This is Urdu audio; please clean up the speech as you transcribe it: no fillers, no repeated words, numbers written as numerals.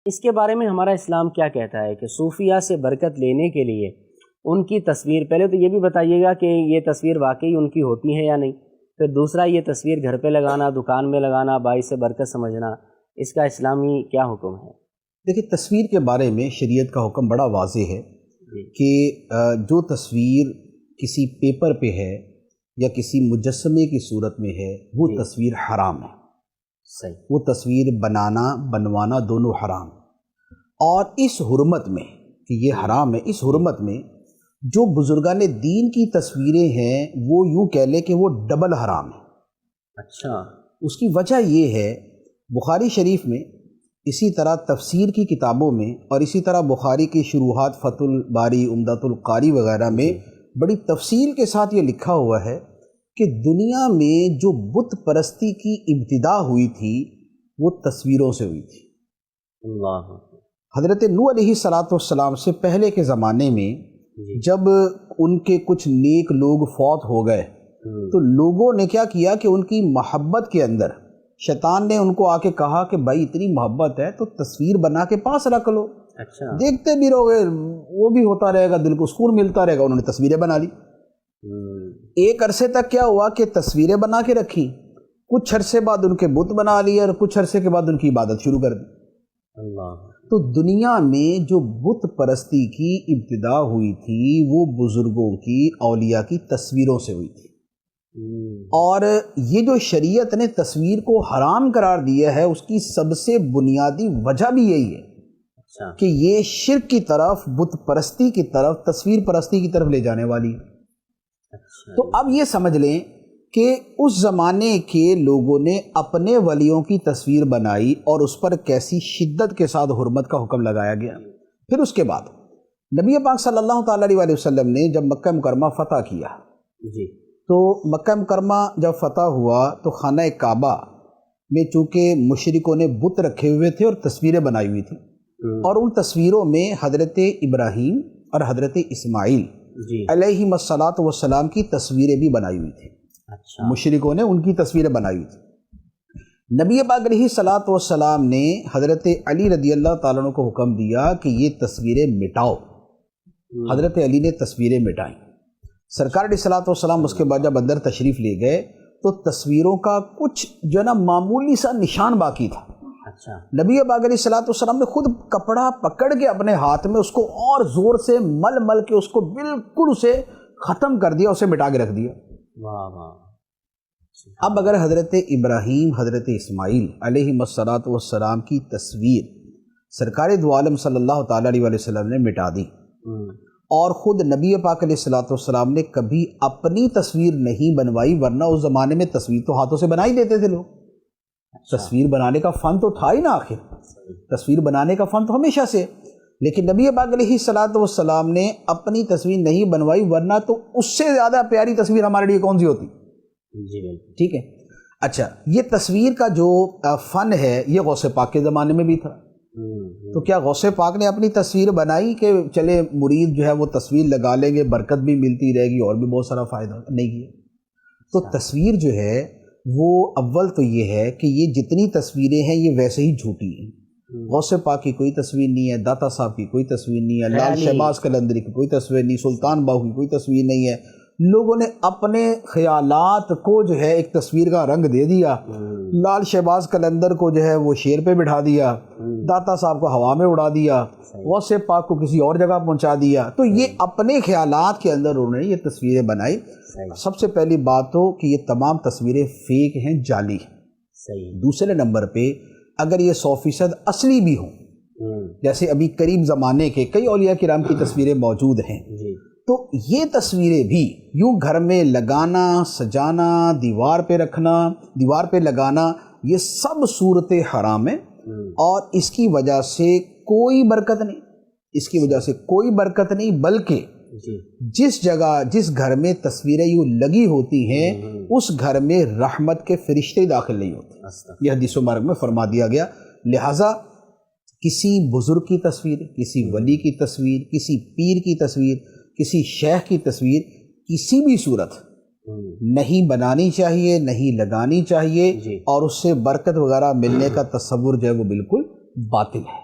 اس کے بارے میں ہمارا اسلام کیا کہتا ہے کہ صوفیہ سے برکت لینے کے لیے ان کی تصویر، پہلے تو یہ بھی بتائیے گا کہ یہ تصویر واقعی ان کی ہوتی ہے یا نہیں، پھر دوسرا یہ تصویر گھر پہ لگانا، دکان میں لگانا، باعث برکت سمجھنا، اس کا اسلامی کیا حکم ہے؟ دیکھیے، تصویر کے بارے میں شریعت کا حکم بڑا واضح ہے کہ جو تصویر کسی پیپر پہ ہے یا کسی مجسمے کی صورت میں ہے وہ تصویر حرام ہے۔ صحیح، وہ تصویر بنانا بنوانا دونوں حرام، اور اس حرمت میں کہ یہ حرام ہے، اس حرمت میں جو بزرگان دین کی تصویریں ہیں وہ یوں کہہ لے کہ وہ ڈبل حرام ہے۔ اچھا، اس کی وجہ یہ ہے، بخاری شریف میں، اسی طرح تفسیر کی کتابوں میں، اور اسی طرح بخاری کی شروحات فتح الباری، عمدۃ القاری وغیرہ میں بڑی تفصیل کے ساتھ یہ لکھا ہوا ہے کہ دنیا میں جو بت پرستی کی ابتدا ہوئی تھی وہ تصویروں سے ہوئی تھی۔ اللہ، حضرت نوح علیہ السلام سے پہلے کے زمانے میں جب ان کے کچھ نیک لوگ فوت ہو گئے تو لوگوں نے کیا کیا کہ ان کی محبت کے اندر شیطان نے ان کو آ کے کہا کہ بھائی اتنی محبت ہے تو تصویر بنا کے پاس رکھ لو، اچھا، دیکھتے بھی رہو گے، وہ بھی ہوتا رہے گا، دل کو سکون ملتا رہے گا۔ انہوں نے تصویریں بنا لی۔ ایک عرصے تک کیا ہوا کہ تصویریں بنا کے رکھی، کچھ عرصے بعد ان کے بت بنا لیے، اور کچھ عرصے کے بعد ان کی عبادت شروع کر دی۔ اللہ، تو دنیا میں جو بت پرستی کی ابتدا ہوئی تھی وہ بزرگوں کی، اولیاء کی تصویروں سے ہوئی تھی، اور یہ جو شریعت نے تصویر کو حرام قرار دیا ہے اس کی سب سے بنیادی وجہ بھی یہی ہے کہ یہ شرک کی طرف، بت پرستی کی طرف، تصویر پرستی کی طرف لے جانے والی ہے۔ تو اب یہ سمجھ لیں کہ اس زمانے کے لوگوں نے اپنے ولیوں کی تصویر بنائی اور اس پر کیسی شدت کے ساتھ حرمت کا حکم لگایا گیا۔ پھر اس کے بعد نبی پاک صلی اللہ تعالیٰ علیہ وسلم نے جب مکہ مکرمہ فتح کیا تو مکہ مکرمہ جب فتح ہوا تو خانہ کعبہ میں چونکہ مشرکوں نے بت رکھے ہوئے تھے اور تصویریں بنائی ہوئی تھیں، اور ان تصویروں میں حضرت ابراہیم اور حضرت اسماعیل علیہ السلام کی تصویریں بھی بنائی ہوئی تھیں۔ مشرکوں نے ان کی تصویریں بنائی ہوئی تھیں۔ نبی پاک علیہ السلام نے حضرت علی رضی اللہ تعالیٰ عنہ کو حکم دیا کہ یہ تصویریں مٹاؤ۔ حضرت علی نے تصویریں مٹائیں۔ سرکار علیہ السلام اس کے بعد جب اندر تشریف لے گئے تو تصویروں کا کچھ جو ہے نا معمولی سا نشان باقی تھا۔ نبی پاک علیہ السلام نے خود کپڑا پکڑ کے اپنے ہاتھ میں اس کو اور زور سے مل مل کے اس کو بالکل اسے ختم کر دیا، اسے مٹا کے رکھ دیا۔ اب اگر حضرت ابراہیم، حضرت اسماعیل علیہ السلام کی تصویر سرکار دو عالم صلی اللہ تعالیٰ علیہ وسلم نے مٹا دی، اور خود نبی پاک علیہ السلام نے کبھی اپنی تصویر نہیں بنوائی، ورنہ اس زمانے میں تصویر تو ہاتھوں سے بنا ہی دیتے تھے لوگ۔ تصویر بنانے کا فن تو تھا ہی نا، آخر تصویر بنانے کا فن تو ہمیشہ سے، لیکن نبی پاک علیہ السلام نے اپنی تصویر نہیں بنوائی، ورنہ تو اس سے زیادہ پیاری تصویر ہمارے لیے کون سی ہوتی؟ ٹھیک ہے۔ اچھا، یہ تصویر کا جو فن ہے یہ غوث پاک کے زمانے میں بھی تھا، تو کیا غوث پاک نے اپنی تصویر بنائی کہ چلے مرید جو ہے وہ تصویر لگا لیں گے، برکت بھی ملتی رہے گی اور بھی بہت سارا فائدہ؟ نہیں کیا۔ تو تصویر جو ہے وہ اول تو یہ ہے کہ یہ جتنی تصویریں ہیں یہ ویسے ہی جھوٹی ہیں۔ غوث پاک کی کوئی تصویر نہیں ہے، داتا صاحب کی کوئی تصویر نہیں ہے، لال شہباز قلندری کی کوئی تصویر نہیں، سلطان باہو کی کوئی تصویر نہیں ہے۔ لوگوں نے اپنے خیالات کو جو ہے ایک تصویر کا رنگ دے دیا، لال شہباز قلندر کو جو ہے وہ شیر پہ بٹھا دیا، داتا صاحب کو ہوا میں اڑا دیا، غوث پاک کو کسی اور جگہ پہنچا دیا۔ تو یہ اپنے خیالات کے اندر انہوں نے یہ تصویریں بنائی۔ سب سے پہلی بات تو کہ یہ تمام تصویریں فیک ہیں، جعلی ہیں۔ دوسرے نمبر پہ اگر یہ 100% اصلی بھی ہوں، جیسے ابھی قریب زمانے کے کئی اولیاء کرام کی تصویریں موجود ہیں، تو یہ تصویریں بھی یوں گھر میں لگانا، سجانا، دیوار پہ رکھنا، دیوار پہ لگانا، یہ سب صورتیں حرام ہیں، اور اس کی وجہ سے کوئی برکت نہیں، اس کی وجہ سے کوئی برکت نہیں، بلکہ جس جگہ، جس گھر میں تصویریں یوں لگی ہوتی ہیں اس گھر میں رحمت کے فرشتے داخل نہیں ہوتے، یہ حدیث مبارک میں فرما دیا گیا۔ لہٰذا کسی بزرگ کی تصویر، کسی ولی کی تصویر، کسی پیر کی تصویر، کسی شیخ کی تصویر کسی بھی صورت نہیں بنانی چاہیے، نہیں لگانی چاہیے، اور اس سے برکت وغیرہ ملنے کا تصور جو ہے وہ بالکل باطل ہے۔